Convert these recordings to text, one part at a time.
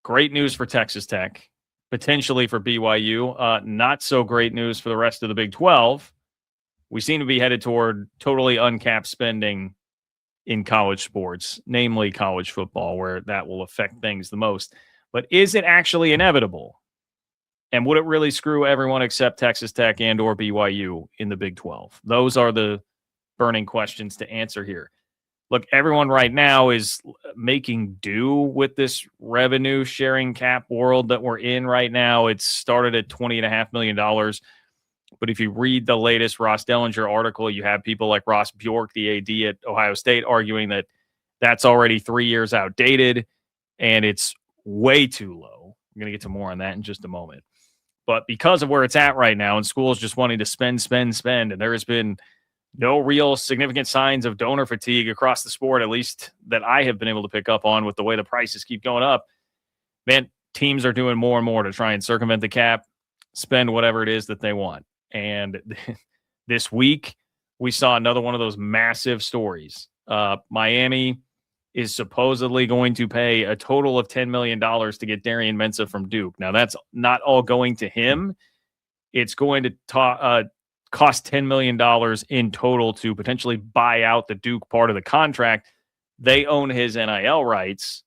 Great news for Texas Tech, potentially for BYU. Not so great news for the rest of the Big 12. We seem to be headed toward totally uncapped spending in college sports, namely college football, where that will affect things the most. But is it actually inevitable? And would it really screw everyone except Texas Tech and or BYU in the Big 12? Those are the burning questions to answer here. Look, everyone right now is making do with this revenue sharing cap world that we're in right now. It's started at $20.5 million. But if you read the latest Ross Dellinger article, you have people like Ross Bjork, the AD at Ohio State, arguing that that's already 3 years outdated and it's way too low. I'm going to get to more on that in just a moment. But because of where it's at right now and schools just wanting to spend, and there has been no real significant signs of donor fatigue across the sport, at least that I have been able to pick up on with the way the prices keep going up. Man, teams are doing more and more to try and circumvent the cap, spend whatever it is that they want. And this week, we saw another one of those massive stories. Miami is supposedly going to pay a total of $10 million to get Darien Mensa from Duke. Now, that's not all going to him. It's going to cost $10 million in total to potentially buy out the Duke part of the contract. They own his NIL rights,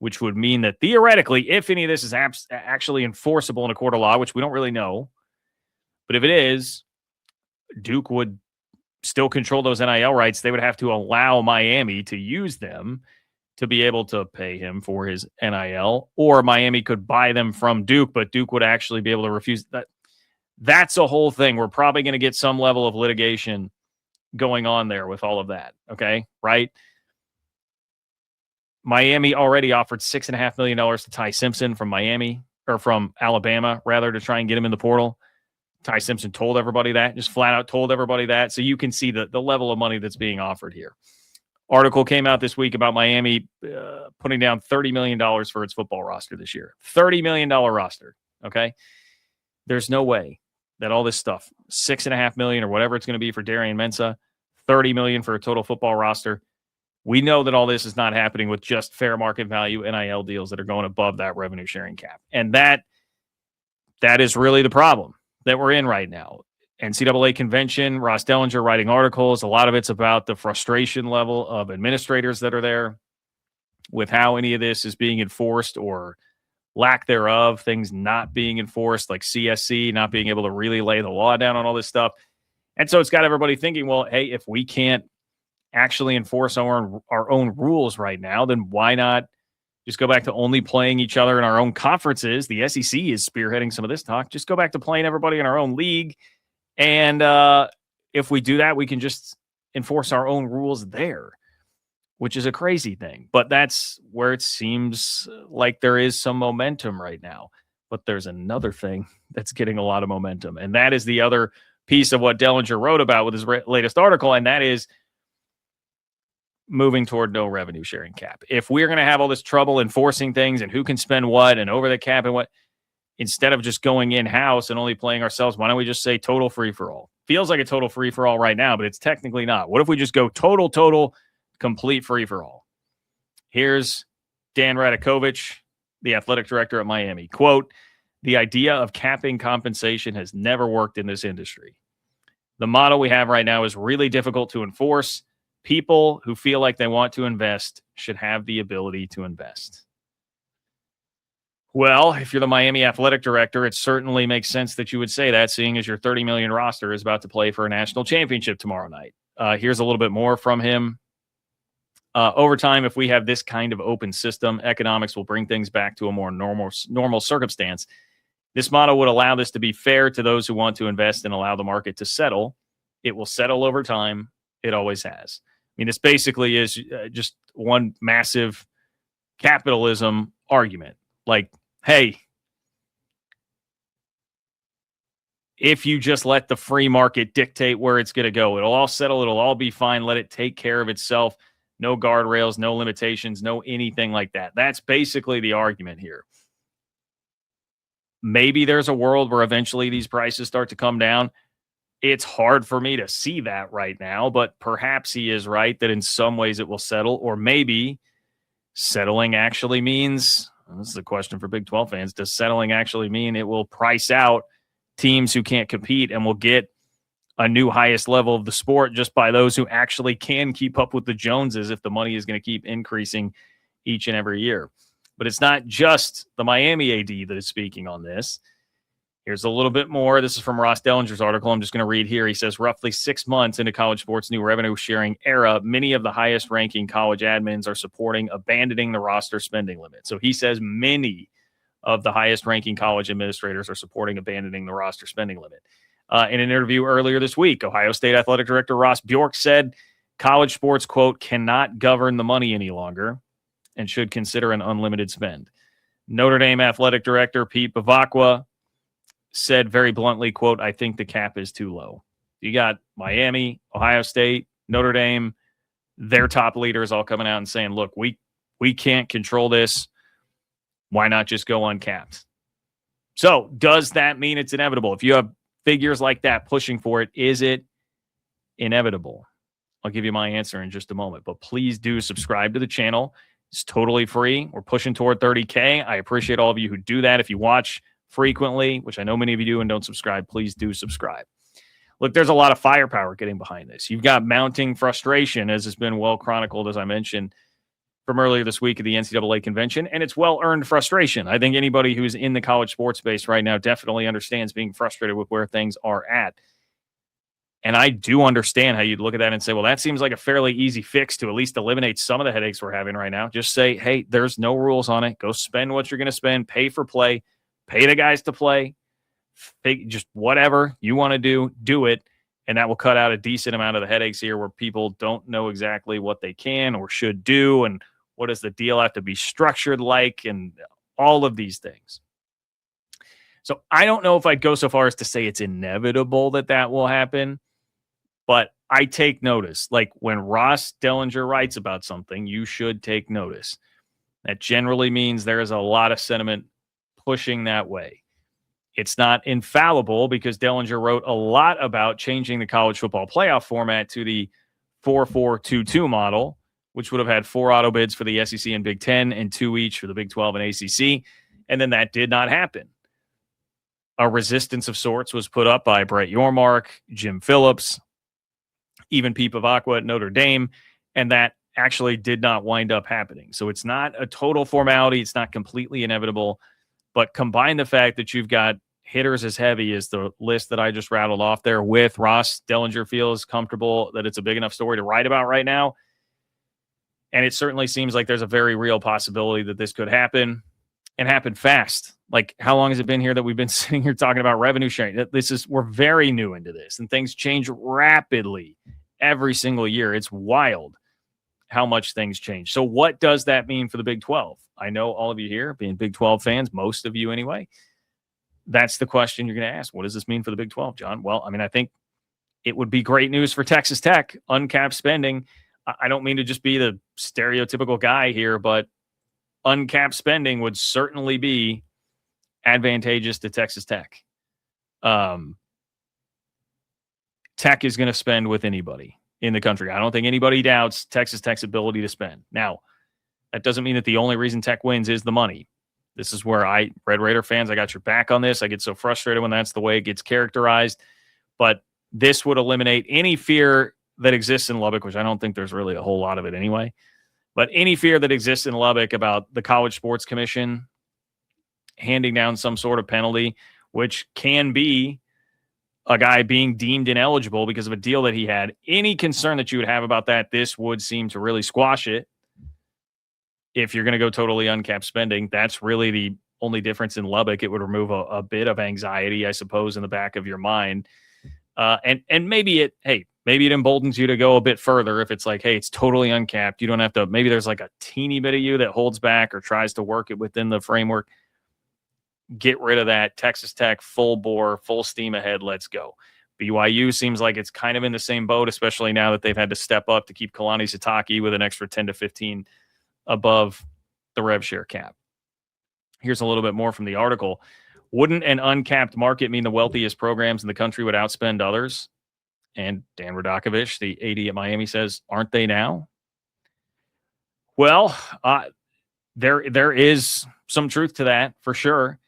which would mean that theoretically, if any of this is actually enforceable in a court of law, which we don't really know, but if it is, Duke would still control those NIL rights. They would have to allow Miami to use them to be able to pay him for his NIL, or Miami could buy them from Duke, but Duke would actually be able to refuse that. That's a whole thing. We're probably going to get some level of litigation going on there with all of that. Okay. Right. Miami already offered $6.5 million to Ty Simpson from Alabama, rather, to try and get him in the portal. Ty Simpson told everybody that, just flat out told everybody that. So you can see the level of money that's being offered here. Article came out this week about Miami putting down $30 million for its football roster this year. $30 million roster. Okay. There's no way that all this stuff, $6.5 million or whatever it's going to be for Darien Mensa, $30 million for a total football roster. We know that all this is not happening with just fair market value NIL deals that are going above that revenue sharing cap. And that is really the problem that we're in right now. NCAA Convention, Ross Dellinger writing articles. A lot of it's about the frustration level of administrators that are there with how any of this is being enforced or lack thereof, things not being enforced, like CSC, not being able to really lay the law down on all this stuff. And so it's got everybody thinking, well, hey, if we can't actually enforce our own rules right now, then why not just go back to only playing each other in our own conferences? The SEC is spearheading some of this talk. Just go back to playing everybody in our own league. And if we do that, we can just enforce our own rules there, which is a crazy thing. But that's where it seems like there is some momentum right now. But there's another thing that's getting a lot of momentum. And that is the other piece of what Dellinger wrote about with his latest article. And that is moving toward no revenue sharing cap. If we're going to have all this trouble enforcing things and who can spend what and over the cap and what, instead of just going in-house and only playing ourselves, why don't we just say total free-for-all? Feels like a total free-for-all right now, but it's technically not. What if we just go total, complete free-for-all? Here's Dan Radakovich, the athletic director at Miami. Quote, "The idea of capping compensation has never worked in this industry. The model we have right now is really difficult to enforce. People who feel like they want to invest should have the ability to invest." Well, if you're the Miami athletic director, it certainly makes sense that you would say that, seeing as your $30 million roster is about to play for a national championship tomorrow night. Here's a little bit more from him. Over time, if we have this kind of open system, economics will bring things back to a more normal circumstance. This model would allow this to be fair to those who want to invest and allow the market to settle. It will settle over time. It always has. I mean, this basically is just one massive capitalism argument. Like, hey, if you just let the free market dictate where it's going to go, it'll all settle. It'll all be fine. Let it take care of itself. No guardrails, no limitations, no anything like that. That's basically the argument here. Maybe there's a world where eventually these prices start to come down. It's hard for me to see that right now, but perhaps he is right that in some ways it will settle, or maybe settling actually means This is a question for Big 12 fans. Does settling actually mean it will price out teams who can't compete and will get a new highest level of the sport just by those who actually can keep up with the Joneses if the money is going to keep increasing each and every year? But it's not just the Miami AD that is speaking on this. Here's a little bit more. This is from Ross Dellinger's article. I'm just going to read here. He says, roughly 6 months into college sports' new revenue sharing era, many of the highest ranking college admins are supporting abandoning the roster spending limit. So he says many of the highest ranking college administrators are supporting abandoning the roster spending limit. In an interview earlier this week, Ohio State Athletic Director Ross Bjork said college sports, quote, cannot govern the money any longer and should consider an unlimited spend. Notre Dame Athletic Director Pete Bavacqua said very bluntly, quote, I think the cap is too low. You got Miami, Ohio State, Notre Dame, their top leaders all coming out and saying, look, we can't control this. Why not just go uncapped? So does that mean it's inevitable? If you have figures like that pushing for it, is it inevitable? I'll give you my answer in just a moment, but please do subscribe to the channel. It's totally free. We're pushing toward 30K. I appreciate all of you who do that. If you watch frequently, which I know many of you do and don't subscribe, please do subscribe. Look, there's a lot of firepower getting behind this. You've got mounting frustration, as has been well chronicled, as I mentioned, from earlier this week at the NCAA Convention, and it's well-earned frustration. I think anybody who's in the college sports space right now definitely understands being frustrated with where things are at. And I do understand how you'd look at that and say, well, that seems like a fairly easy fix to at least eliminate some of the headaches we're having right now. Just say, hey, there's no rules on it. Go spend what you're going to spend, pay for play, pay the guys to play, just whatever you want to do it. And that will cut out a decent amount of the headaches here where people don't know exactly what they can or should do and what does the deal have to be structured like and all of these things. So I don't know if I'd go so far as to say it's inevitable that that will happen, but I take notice. Like when Ross Dellinger writes about something, you should take notice. That generally means there is a lot of sentiment pushing that way. It's not infallible because Dellinger wrote a lot about changing the college football playoff format to the 4-4-2-2 model, which would have had 4 auto bids for the SEC and Big Ten and 2 each for the Big 12 and ACC. And then that did not happen. A resistance of sorts was put up by Brett Yormark, Jim Phillips, even Pete Bavacqua at Notre Dame, and that actually did not wind up happening. So it's not a total formality. It's not completely inevitable. But combine the fact that you've got hitters as heavy as the list that I just rattled off there with Ross Dellinger feels comfortable that it's a big enough story to write about right now. And it certainly seems like there's a very real possibility that this could happen and happen fast. Like, how long has it been here that we've been sitting here talking about revenue sharing? We're very new into this, and things change rapidly every single year. It's wild how much things change. So what does that mean for the Big 12? I know all of you here being Big 12 fans, most of you anyway. That's the question you're going to ask. What does this mean for the Big 12, John? Well, I mean, I think it would be great news for Texas Tech, uncapped spending. I don't mean to just be the stereotypical guy here, but uncapped spending would certainly be advantageous to Texas Tech. Tech is going to spend with anybody in the country. I don't think anybody doubts Texas Tech's ability to spend. Now, that doesn't mean that the only reason Tech wins is the money. This is where Red Raider fans, I got your back on this. I get so frustrated when that's the way it gets characterized. But this would eliminate any fear that exists in Lubbock, which I don't think there's really a whole lot of it anyway. But any fear that exists in Lubbock about the College Sports Commission handing down some sort of penalty, which can be a guy being deemed ineligible because of a deal that he had, any concern that you would have about that, this would seem to really squash it. If you're going to go totally uncapped spending, that's really the only difference in Lubbock. It would remove a bit of anxiety, I suppose, in the back of your mind. And maybe it emboldens you to go a bit further if it's like, hey, it's totally uncapped. You don't have to, maybe there's like a teeny bit of you that holds back or tries to work it within the framework. Get rid of that. Texas Tech, full bore, full steam ahead. Let's go. BYU seems like it's kind of in the same boat, especially now that they've had to step up to keep Kalani Sitake with an extra 10 to 15 above the rev share cap. Here's a little bit more from the article. Wouldn't an uncapped market mean the wealthiest programs in the country would outspend others? And Dan Radakovich, the AD at Miami, says, aren't they now? Well, there is some truth to that for sure.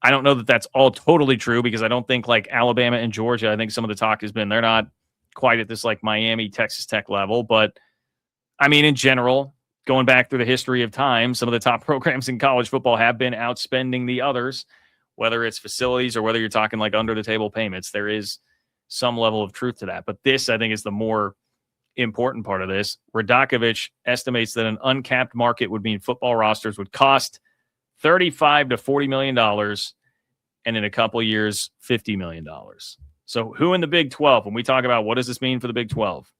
I don't know that that's all totally true because I don't think like Alabama and Georgia, I think some of the talk has been they're not quite at this like Miami, Texas Tech level. But I mean, in general, going back through the history of time, some of the top programs in college football have been outspending the others, whether it's facilities or whether you're talking like under the table payments. There is some level of truth to that. But this, I think, is the more important part of this. Radakovich estimates that an uncapped market would mean football rosters would cost $35 to $40 million, and in a couple of years, $50 million. So who in the Big 12, when we talk about what does this mean for the Big 12,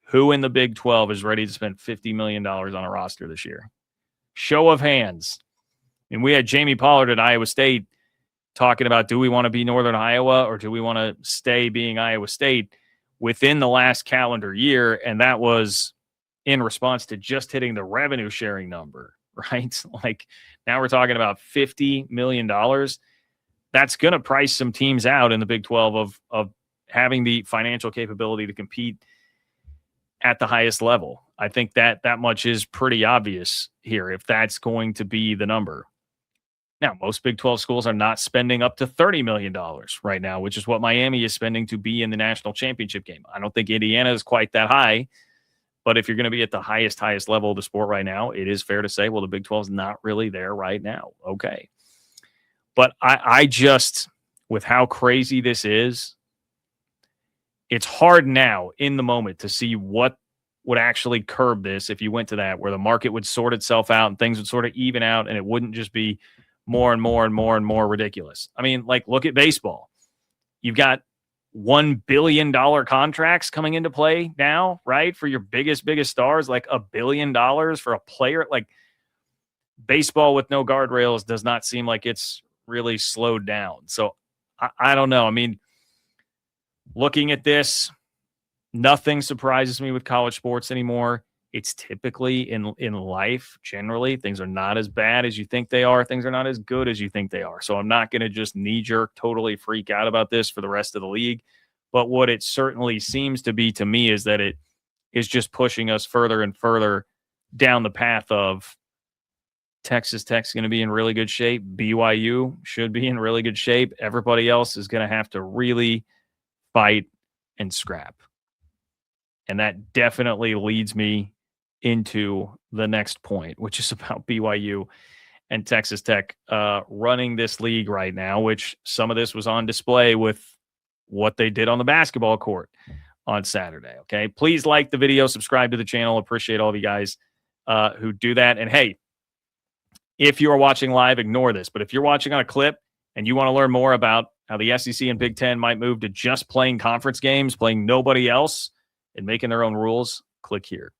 who in the Big 12 is ready to spend $50 million on a roster this year? Show of hands. And we had Jamie Pollard at Iowa State talking about, do we want to be Northern Iowa or do we want to stay being Iowa State within the last calendar year? And that was in response to just hitting the revenue sharing number, right? Like now we're talking about $50 million. That's going to price some teams out in the Big 12 of having the financial capability to compete at the highest level. I think that much is pretty obvious here if that's going to be the number. Now, most Big 12 schools are not spending up to $30 million right now, which is what Miami is spending to be in the national championship game. I don't think Indiana is quite that high, but if you're going to be at the highest level of the sport right now, it is fair to say, well, the Big 12 is not really there right now. Okay. But I just, with how crazy this is, it's hard now in the moment to see what would actually curb this if you went to that, where the market would sort itself out and things would sort of even out and it wouldn't just be more and more and more and more ridiculous. I mean, like, look at baseball. You've got $1 billion contracts coming into play now, right? For your biggest stars, like $1 billion for a player. Like, baseball with no guardrails does not seem like it's really slowed down. So I don't know. I mean, looking at this, nothing surprises me with college sports anymore. It's typically in life, generally, things are not as bad as you think they are. Things are not as good as you think they are. So I'm not going to just knee-jerk totally freak out about this for the rest of the league. But what it certainly seems to be to me is that it is just pushing us further and further down the path of Texas Tech's going to be in really good shape. BYU should be in really good shape. Everybody else is going to have to really fight and scrap. And that definitely leads me into the next point, which is about BYU and Texas Tech running this league right now, which some of this was on display with what they did on the basketball court on Saturday. Okay. Please like the video, subscribe to the channel. Appreciate all of you guys who do that. And hey, if you are watching live, ignore this. But if you're watching on a clip and you want to learn more about how the SEC and Big Ten might move to just playing conference games, playing nobody else, and making their own rules, click here.